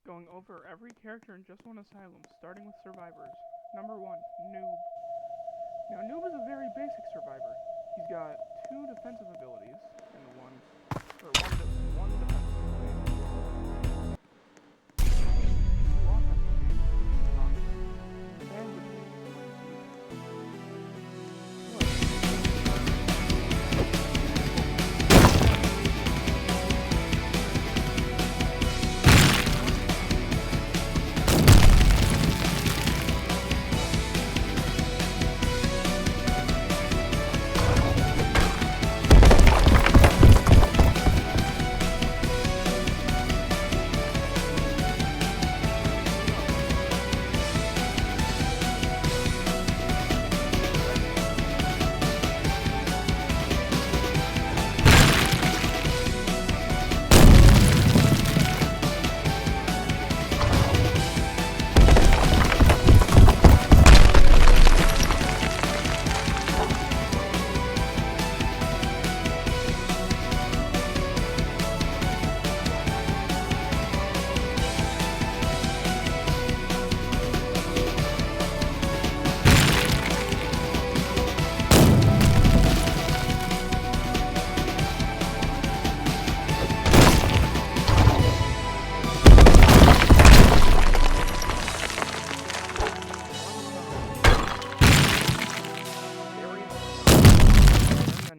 going over every character in just one asylum, starting with survivors. Number 1, Noob. Now, Noob is a very basic survivor. He's got 2 defensive abilities, and one defensive ability. 2 offensive abilities, and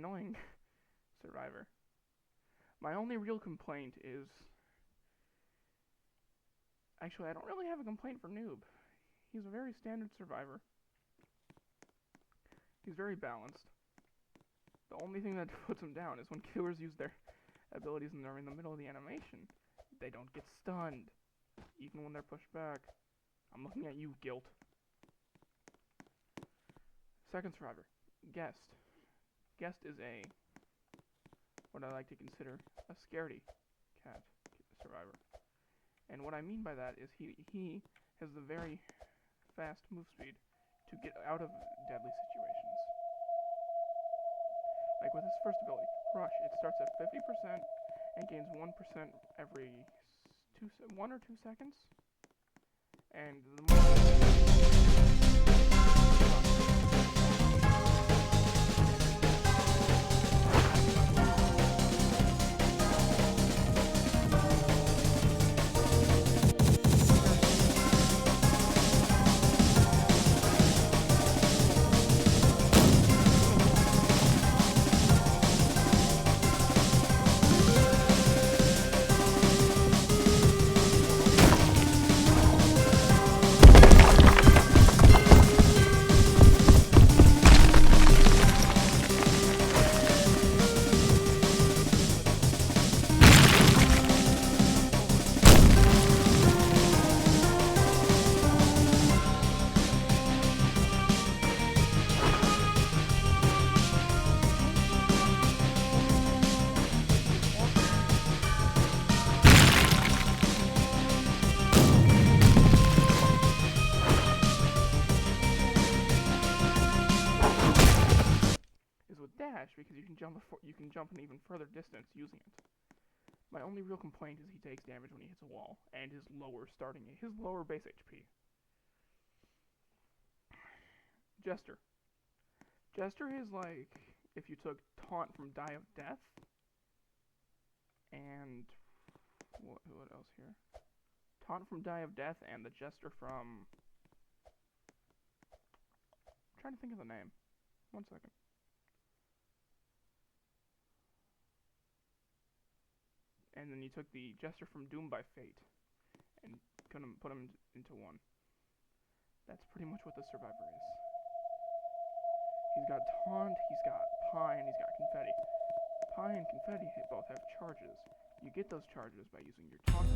with survivor. My only real complaint is... Actually, I don't really have a complaint for Noob. He's a very standard survivor. He's very balanced. The only thing that puts him down is when killers use their abilities and they're in the middle of the animation. They don't get stunned, even when they're pushed back. I'm looking at you, Guilt. Second survivor, Guest. Guest is what I like to consider a scaredy cat survivor. And what I mean by that is he has the very fast move speed to get out of deadly situations. Like with his first ability, Rush, it starts at 50% and gains 1% every 1 or 2 seconds. And the because you can jump an even further distance using it. My only real complaint is he takes damage when he hits a wall, and his lower base HP. Jester. Jester is like if you took Taunt from Die of Death, and what else here? Taunt from Die of Death and the Jester from... I'm trying to think of the name. 1 second. And then you took the Jester from Doom by Fate and couldn't put him into one. That's pretty much what the survivor is. He's got Taunt, he's got Pine, he's got Confetti. Pine and Confetti both have charges. You get those charges by using your Taunt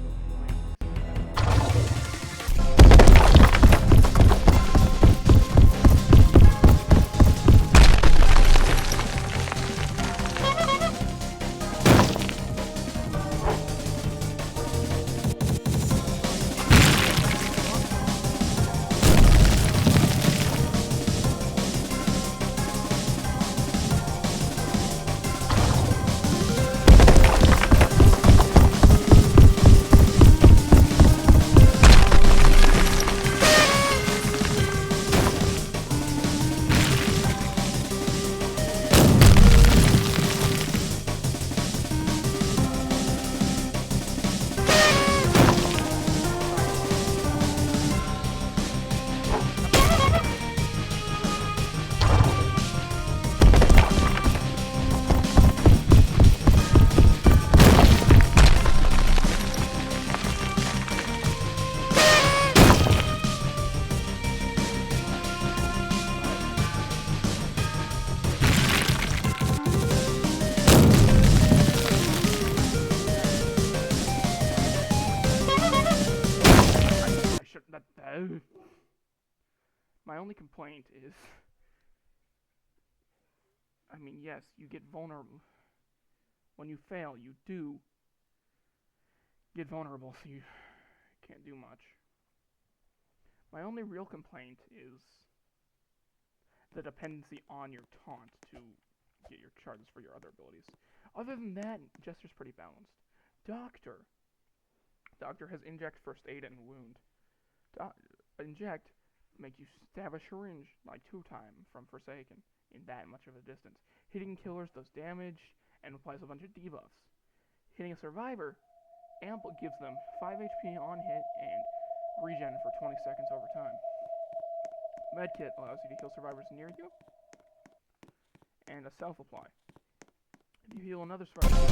My only complaint is, I mean, yes, you get vulnerable. When you fail, you do get vulnerable, so you can't do much. My only real complaint is the dependency on your taunt to get your charges for your other abilities. Other than that, Jester's pretty balanced. Doctor has inject, first aid, and wound. Inject make you stab a syringe like 2 times from Forsaken in that much of a distance. Hitting killers does damage and applies a bunch of debuffs. Hitting a survivor gives them 5 HP on hit and regen for 20 seconds over time. Medkit allows you to heal survivors near you, and a self-apply. If you heal another survivor,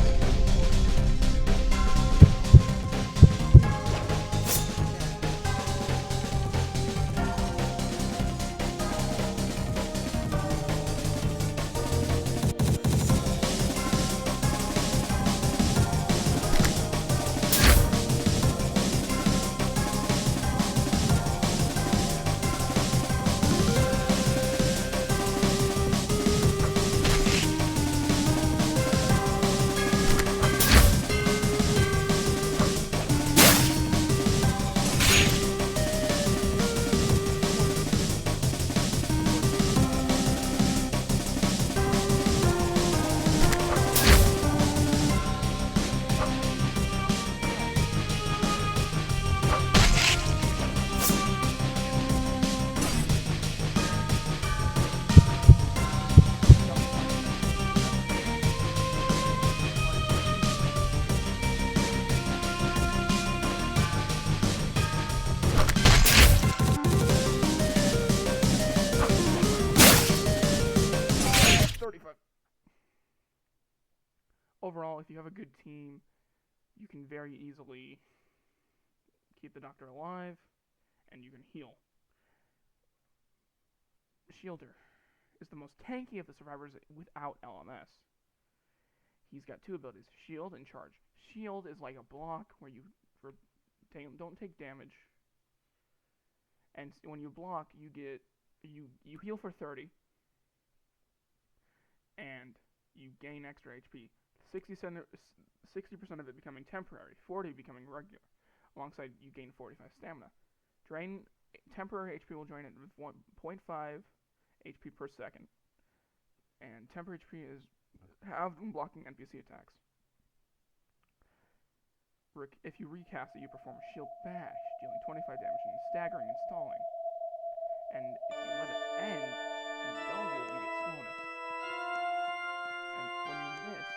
overall, if you have a good team, you can very easily keep the Doctor alive, and you can heal. Shielder is the most tanky of the survivors without LMS. He's got 2 abilities, Shield and Charge. Shield is like a block where you don't take damage, and when you block, you heal for 30, and you gain extra HP. 60% of it becoming temporary, 40 becoming regular. Alongside, you gain 45 stamina. Temporary HP will drain it with 0.5 HP per second, and temporary HP is halved when blocking NPC attacks. If you recast it, you perform Shield Bash, dealing 25 damage and staggering and stalling. And if you let it end, and you don't do it, you get slowness. And when you miss,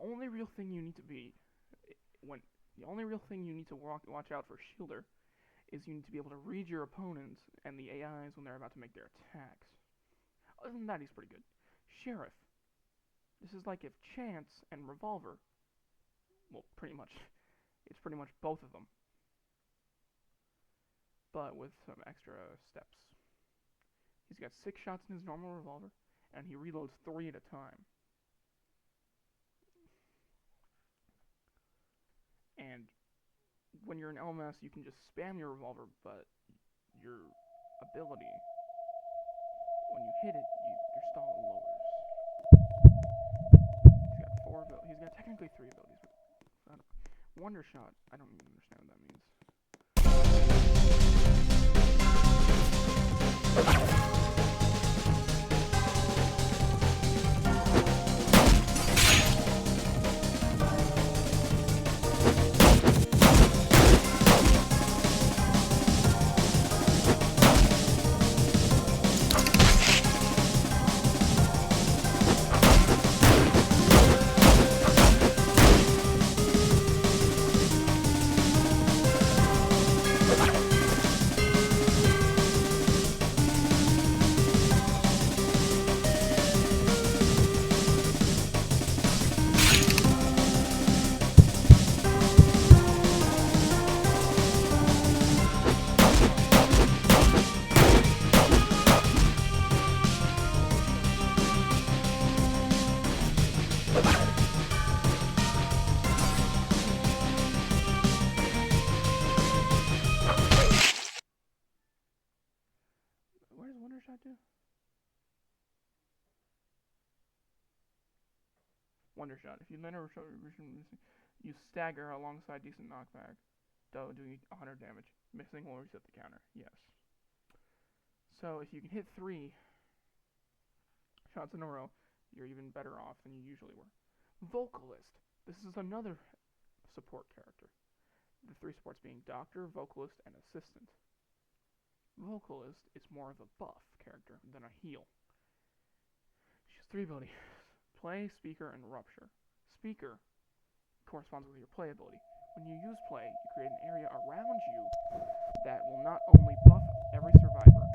only real thing you need to be the only real thing you need to watch out for Shielder is you need to be able to read your opponents and the AIs when they're about to make their attacks. Other than that, he's pretty good. Sheriff. This is like if Chance and Revolver, well, it's pretty much both of them, but with some extra steps. He's got 6 shots in his normal revolver, and he reloads 3 at a time. And when you're in LMS, you can just spam your revolver, but your ability, when you hit it, your stall lowers. He's got technically 3 abilities. Wonder Shot, I don't even understand what that means. What does Wonder Shot do? Wonder Shot. If you land a shot, you stagger alongside decent knockback, doing 100 damage. Missing will reset the counter. Yes. So if you can hit 3 shots in a row, you're even better off than you usually were. Vocalist. This is another support character. The 3 supports being Doctor, Vocalist, and Assistant. Vocalist is more of a buff character than a heal. She has 3 abilities. Play, Speaker, and Rupture. Speaker corresponds with your play ability. When you use play, you create an area around you that will not only buff every survivor,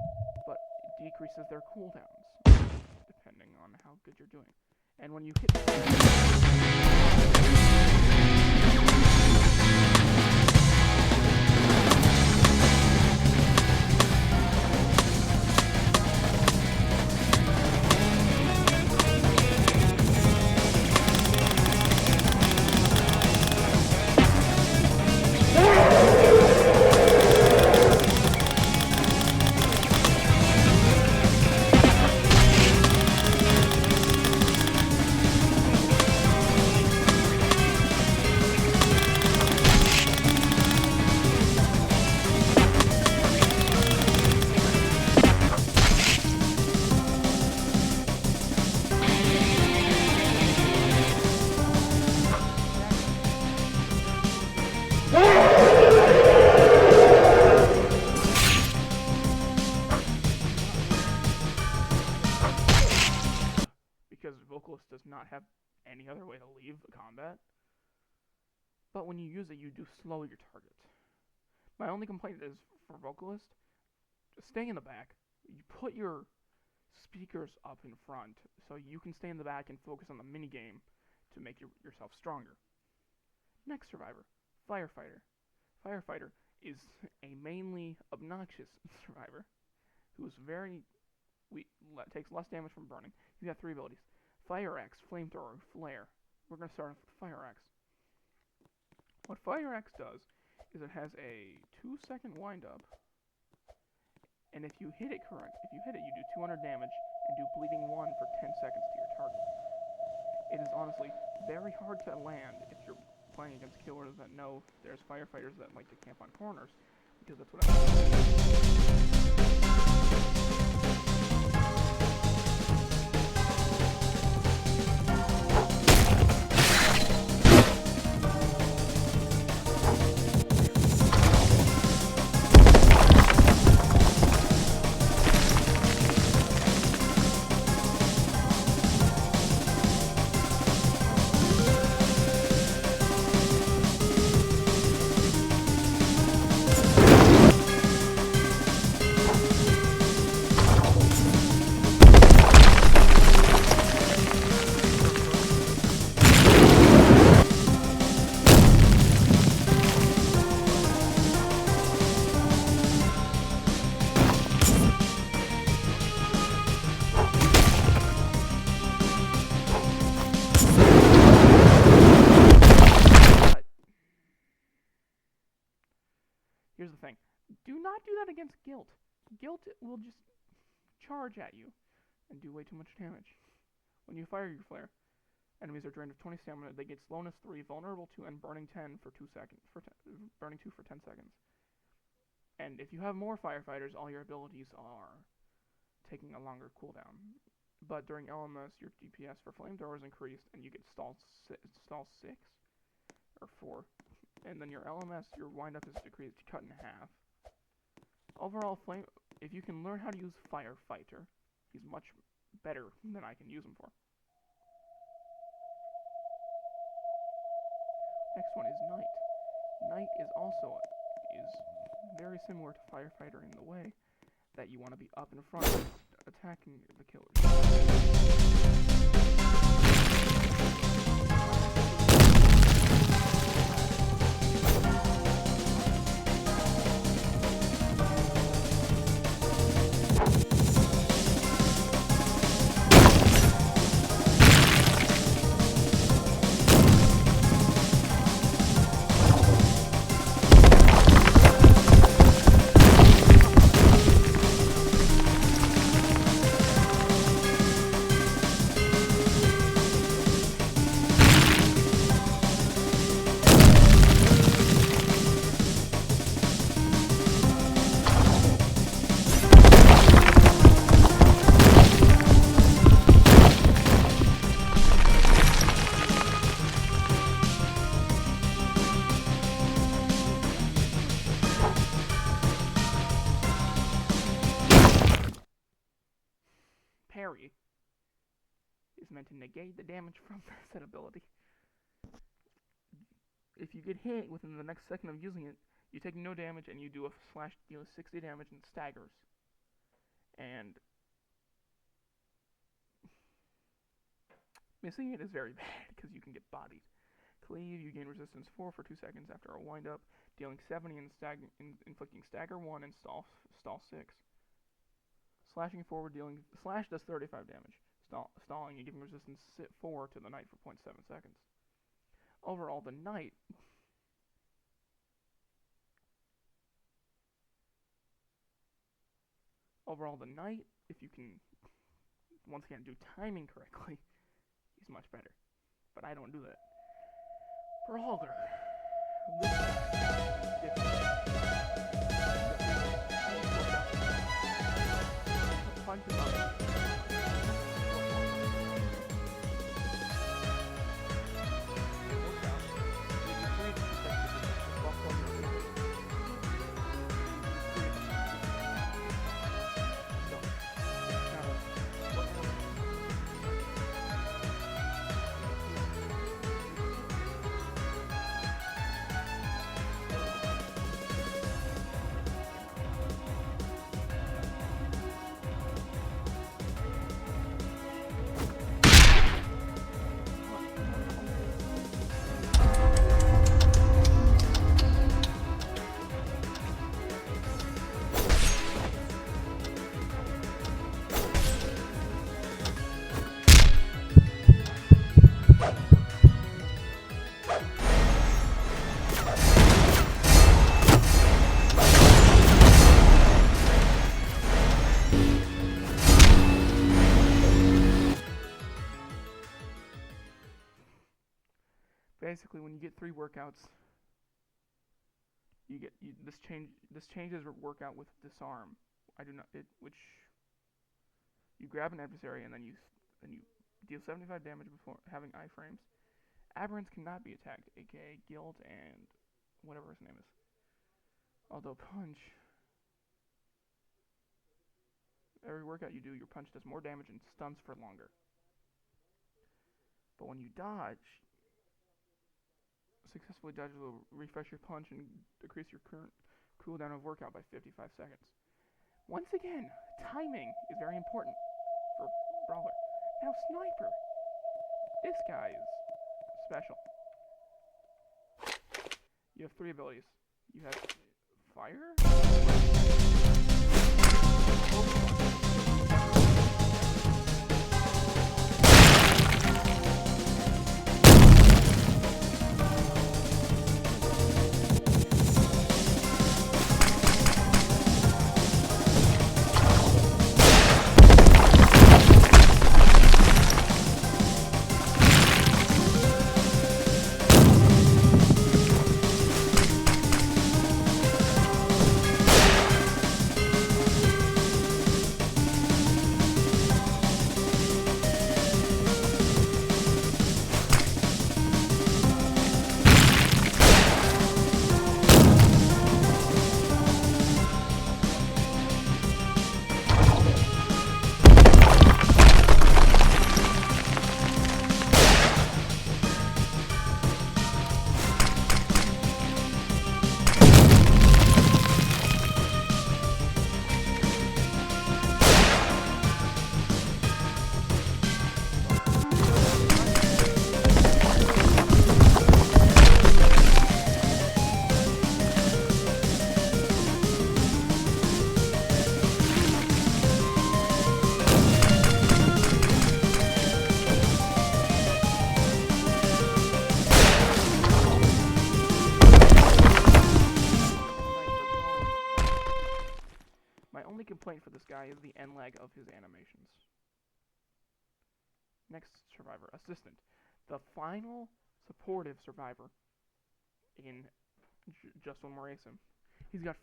but it decreases their cooldowns, depending on how good you're doing. And when you hit Vocalist does not have any other way to leave combat. But when you use it, you do slow your target. My only complaint is for Vocalist, just stay in the back. You put your speakers up in front so you can stay in the back and focus on the minigame to make yourself stronger. Next survivor, Firefighter. Firefighter is a mainly obnoxious survivor who is takes less damage from burning. He's got 3 abilities: Fire Axe, Flamethrower, Flare. We're going to start off with Fire Axe. What Fire Axe does is it has a 2-second windup, and if you hit it, you do 200 damage and do bleeding 1 for 10 seconds to your target. It is honestly very hard to land if you're playing against killers that know there's firefighters that like to camp on corners, because that's what the thing. Do not do that against Guilt. Guilt will just charge at you and do way too much damage. When you fire your flare, enemies are drained of 20 stamina. They get slowness 3, vulnerable 2, and burning 10 for 2 seconds. Burning 2 for 10 seconds. And if you have more firefighters, all your abilities are taking a longer cooldown. But during LMS, your DPS for flamethrowers increased, and you get stall 6 or 4. And then your LMS, your windup is decreased, cut in half. Overall, if you can learn how to use Firefighter, he's much better than I can use him for. Next one is Knight. Knight is very similar to Firefighter in the way that you want to be up in front attacking the killers. Parry is meant to negate the damage from said ability. If you get hit within the next second of using it, you take no damage and you do a slash deal 60 damage and staggers. And missing it is very bad because you can get bodied. Cleave, you gain resistance 4 for 2 seconds after a wind up, dealing 70 and inflicting stagger 1 and stall 6. Slashing forward, slash does 35 damage. Stalling, you're giving resistance 4 to the Knight for 0.7 seconds. Overall, the Knight if you can, once again, do timing correctly, he's much better. But I don't do that. Brawler. This is different. Punches on basically, when you get 3 workouts, this changes workout with disarm. Which you grab an adversary and then you deal 75 damage before having iframes. Aberrants cannot be attacked, aka Guild and whatever his name is. Although punch, every workout you do, your punch does more damage and stuns for longer. But when you successfully dodge will refresh your punch and decrease your current cooldown of workout by 55 seconds. Once again, timing is very important for Brawler. Now Sniper. This guy is special. You have 3 abilities. You have Fire, complaint for this guy is the end lag of his animations. Next survivor, Assistant. The final supportive survivor in Just One More ASYM. He's got,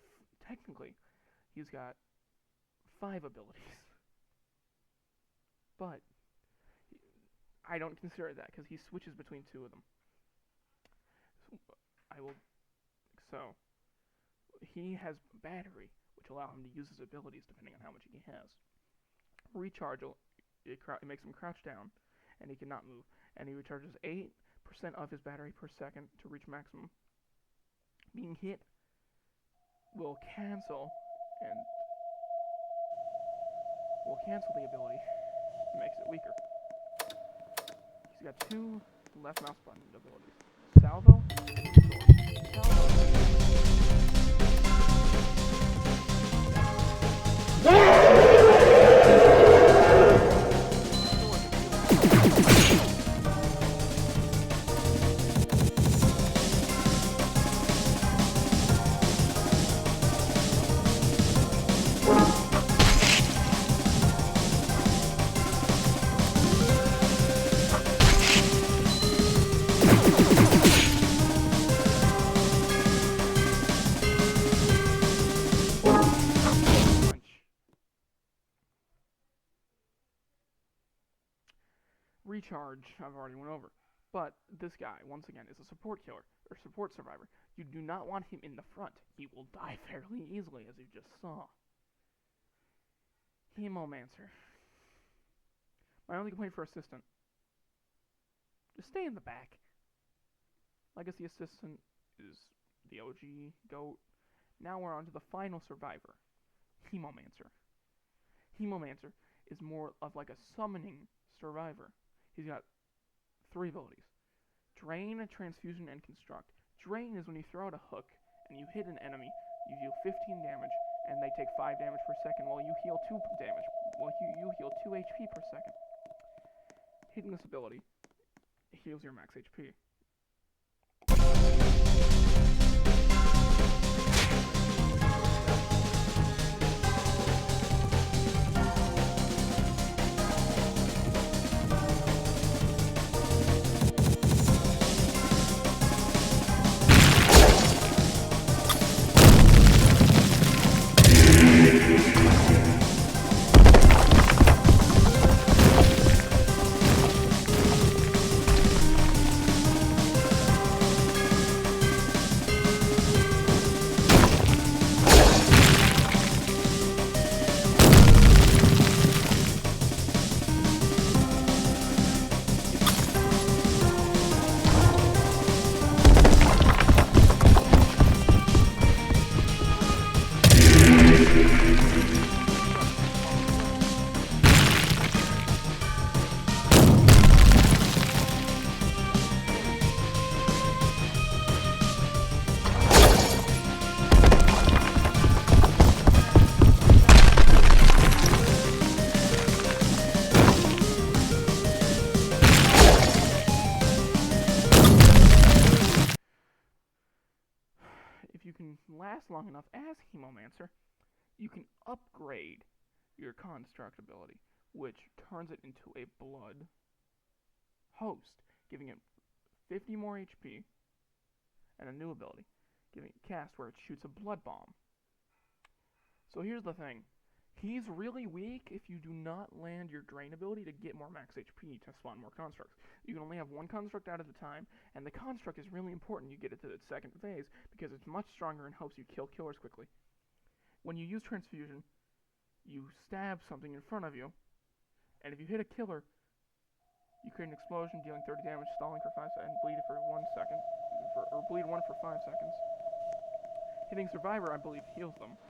technically, he's got 5 abilities. But I don't consider that because he switches between 2 of them. So he has battery, which allow him to use his abilities depending on how much he has. Recharge, it makes him crouch down, and he cannot move. And he recharges 8% of his battery per second to reach maximum. Being hit will cancel the ability. It makes it weaker. He's got 2 left mouse button abilities. Salvo and Sword. Recharge, I've already went over. But this guy, once again, is a support killer, or support survivor. You do not want him in the front. He will die fairly easily, as you just saw. Hemomancer. My only complaint for Assistant. Just stay in the back. Legacy Assistant is the OG GOAT. Now we're on to the final survivor. Hemomancer. Hemomancer is more of like a summoning survivor. He's got 3 abilities. Drain, Transfusion, and Construct. Drain is when you throw out a hook and you hit an enemy, you deal 15 damage, and they take 5 damage per second while you heal 2 damage. While you heal 2 HP per second. Hitting this ability heals your max HP. Last long enough as Hemomancer, you can upgrade your Construct ability, which turns it into a Blood Host, giving it 50 more HP, and a new ability, giving it Cast, where it shoots a Blood Bomb. So here's the thing. He's really weak if you do not land your Drain ability to get more max HP to spawn more Constructs. You can only have 1 Construct out at a time, and the Construct is really important you get it to the second phase, because it's much stronger and helps you kill killers quickly. When you use Transfusion, you stab something in front of you, and if you hit a killer, you create an explosion dealing 30 damage, stalling for 5 seconds, and bleed for 1 second, or bleed 1 for 5 seconds. Hitting Survivor, I believe, heals them.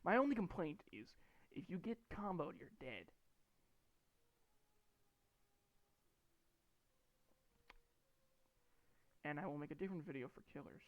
My only complaint is, if you get comboed, you're dead. And I will make a different video for killers.